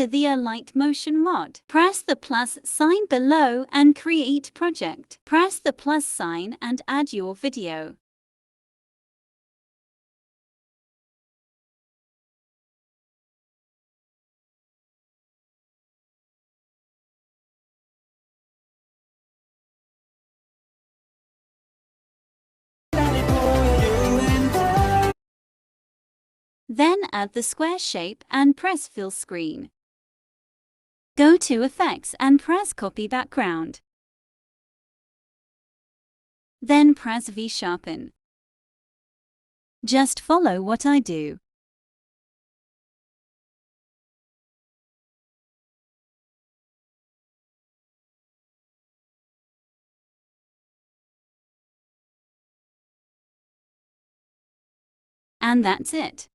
to the Alight Motion mod. Press the plus sign below and create project. Press the plus sign and add your video. Then add the square shape and press Fill Screen. Go to Effects and press Copy Background. Then press V-Sharpen. Just follow what I do. And that's it.